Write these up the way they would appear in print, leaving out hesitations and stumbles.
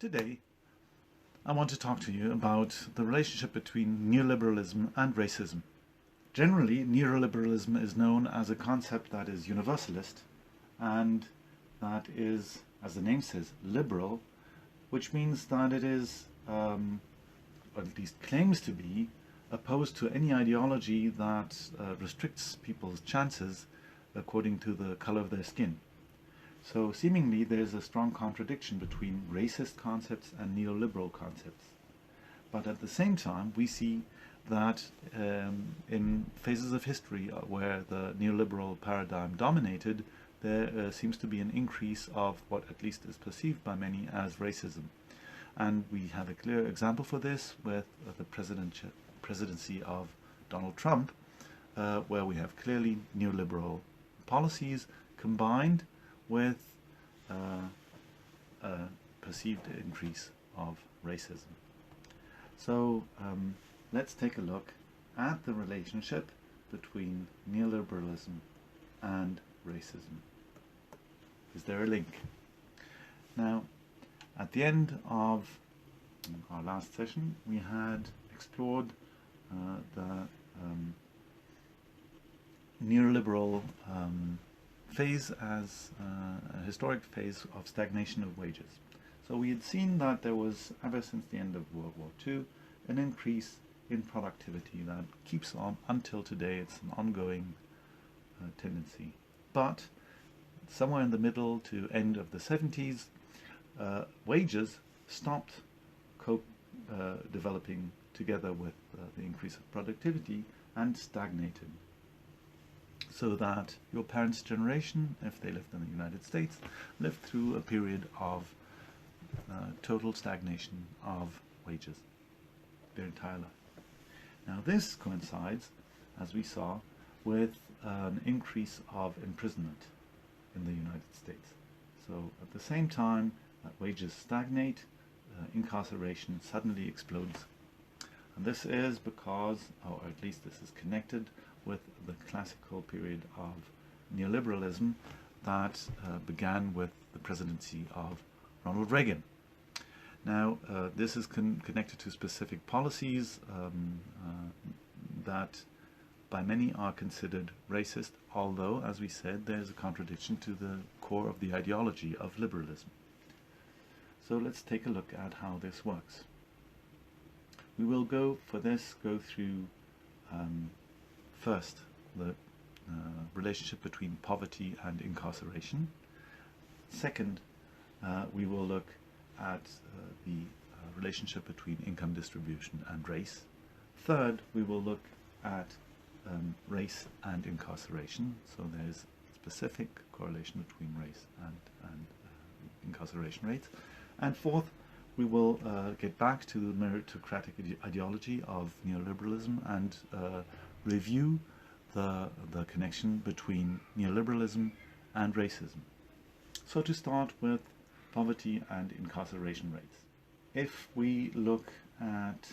Today, I want to talk to you about the relationship between neoliberalism and racism. Generally, neoliberalism is known as a concept that is universalist and that is, as the name says, liberal, which means that it is, or at least claims to be, opposed to any ideology that restricts people's chances according to the color of their skin. So seemingly there's a strong contradiction between racist concepts and neoliberal concepts. But at the same time, we see that in phases of history where the neoliberal paradigm dominated, there seems to be an increase of what at least is perceived by many as racism. And we have a clear example for this with the presidency of Donald Trump, where we have clearly neoliberal policies combined with a perceived increase of racism. So let's take a look at the relationship between neoliberalism and racism. Is there a link? Now, at the end of our last session, we had explored the neoliberal phase as a historic phase of stagnation of wages. So we had seen that there was, ever since the end of World War II, an increase in productivity that keeps on until today. It's an ongoing tendency. But somewhere in the middle to end of the 70s, wages stopped developing together with the increase of productivity and stagnated. So that your parents' generation, if they lived in the United States, lived through a period of total stagnation of wages their entire life. Now this coincides, as we saw, with an increase of imprisonment in the United States. So at the same time that wages stagnate, incarceration suddenly explodes. And this is because, or at least this is connected with the classical period of neoliberalism that began with the presidency of Ronald Reagan. Now, this is connected to specific policies that by many are considered racist, although, as we said, there's a contradiction to the core of the ideology of liberalism. So let's take a look at how this works. We will go through first the relationship between poverty and incarceration. Second, we will look at the relationship between income distribution and race. Third, we will look at race and incarceration. So there's specific correlation between race and incarceration rates. And fourth, we will get back to the meritocratic ideology of neoliberalism and review the connection between neoliberalism and racism. So to start with poverty and incarceration rates. If we look at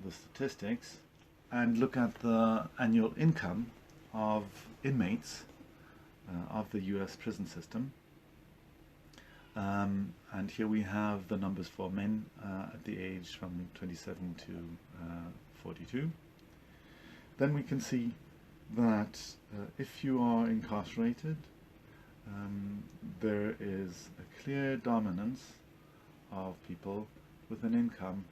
the statistics and look at the annual income of inmates of the US prison system, and here we have the numbers for men at the age from 27 to 42. Then we can see that if you are incarcerated, there is a clear dominance of people with an income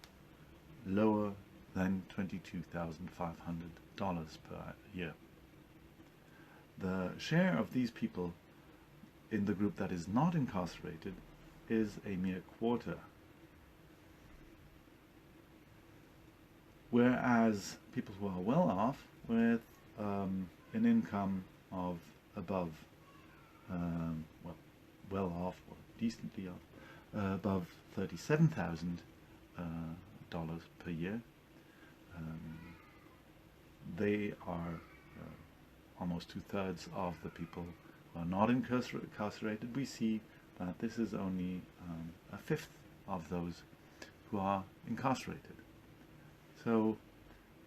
lower than $22,500 per year. The share of these people in the group that is not incarcerated is a mere quarter. Whereas people who are well off with an income of above, well off or decently off, above $37,000 per year, they are almost 2/3 of the people who are not incarcerated. We see that this is only a fifth of those who are incarcerated. So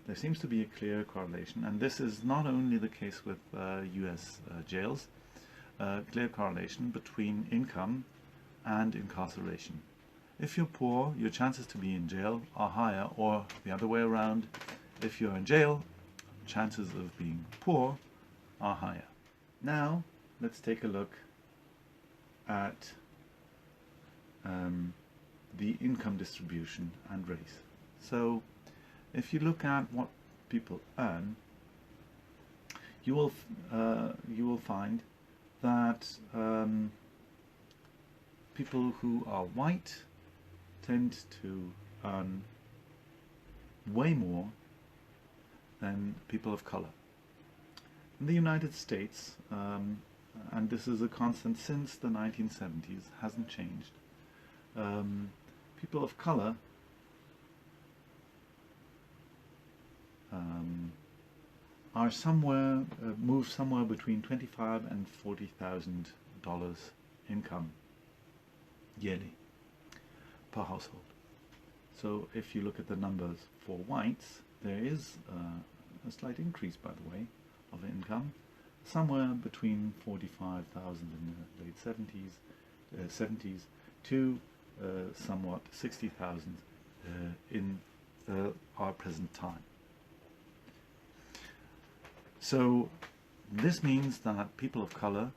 there seems to be a clear correlation, and this is not only the case with US jails, clear correlation between income and incarceration. if you're poor, your chances to be in jail are higher, or the other way around, if you're in jail, chances of being poor are higher. Now, let's take a look at the income distribution and race. So, if you look at what people earn, you will find that people who are white tend to earn way more than people of color. In the United States, and this is a constant since the 1970s, hasn't changed, people of color are move somewhere between $25,000 and $40,000 income yearly per household. So if you look at the numbers for whites, there is a slight increase, by the way, of income, somewhere between 45,000 in the late 70s to somewhat 60,000 in our present time. So this means that people of color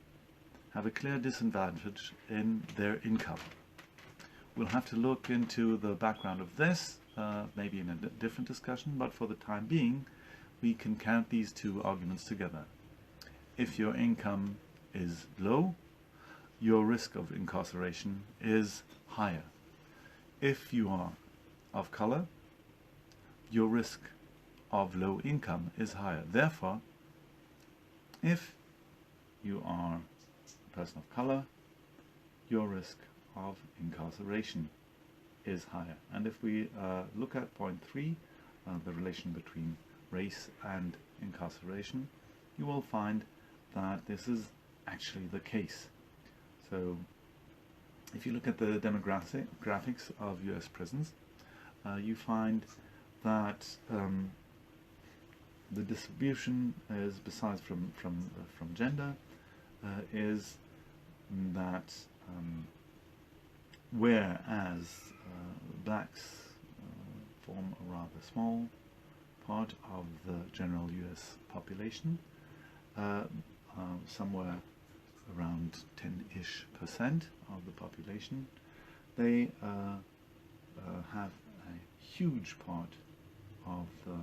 have a clear disadvantage in their income. We'll have to look into the background of this, maybe in a different discussion, but for the time being, we can count these two arguments together. If your income is low, your risk of incarceration is higher. If you are of color, your risk of low income is higher. Therefore, if you are a person of color, your risk of incarceration is higher. And if we look at point 3, the relation between race and incarceration, you will find that this is actually the case. So if you look at the demographics of US prisons, you find that the distribution is, besides from gender, is that whereas blacks form a rather small part of the general US population, somewhere around 10-ish% of the population, they have a huge part of the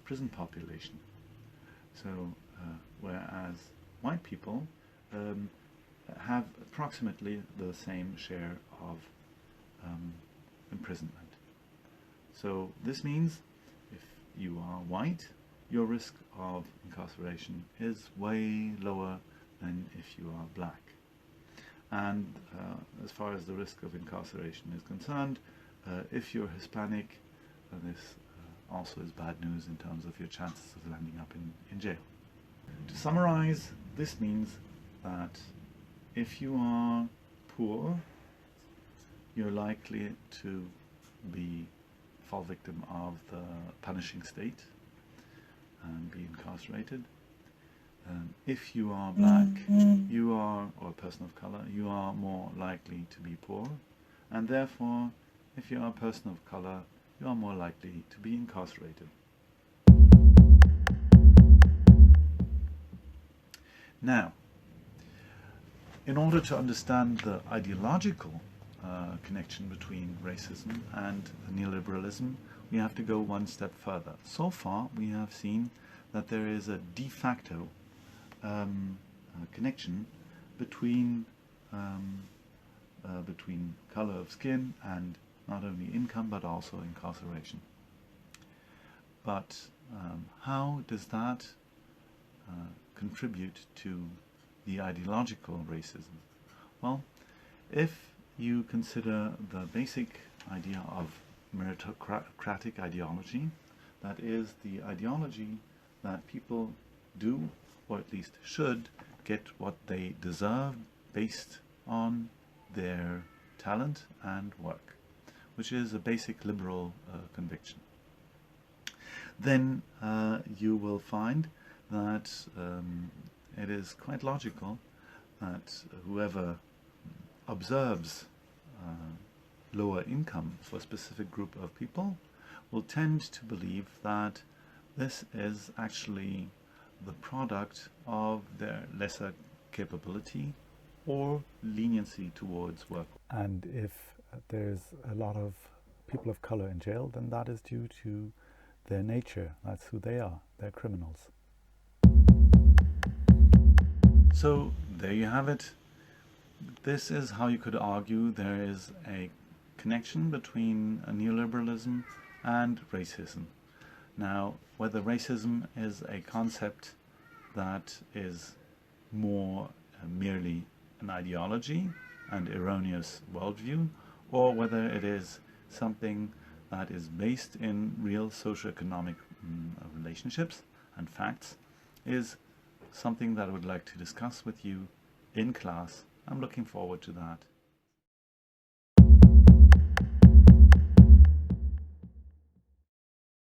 prison population. So whereas white people have approximately the same share of imprisonment. So this means if you are white, your risk of incarceration is way lower than if you are black. And as far as the risk of incarceration is concerned, if you're Hispanic, this also is bad news in terms of your chances of landing up in jail. To summarize, this means that if you are poor, you're likely to fall victim of the punishing state and be incarcerated. If you are black, or a person of color, you are more likely to be poor, and therefore, if you are a person of color, you are more likely to be incarcerated. Now, in order to understand the ideological connection between racism and neoliberalism, we have to go one step further. So far, we have seen that there is a de facto connection between color of skin and not only income but also incarceration. But how does that contribute to the ideological racism? Well, if you consider the basic idea of meritocratic ideology, that is the ideology that people do, or at least should, get what they deserve based on their talent and work, which is a basic liberal conviction, then you will find that it is quite logical that whoever observes lower income for a specific group of people will tend to believe that this is actually the product of their lesser capability or leniency towards work. And if there's a lot of people of color in jail, then that is due to their nature. That's who they are. They're criminals. So there you have it. This is how you could argue there is a connection between neoliberalism and racism. Now, whether racism is a concept that is more merely an ideology and erroneous worldview, or whether it is something that is based in real socio-economic relationships and facts, is something that I would like to discuss with you in class. I'm looking forward to that.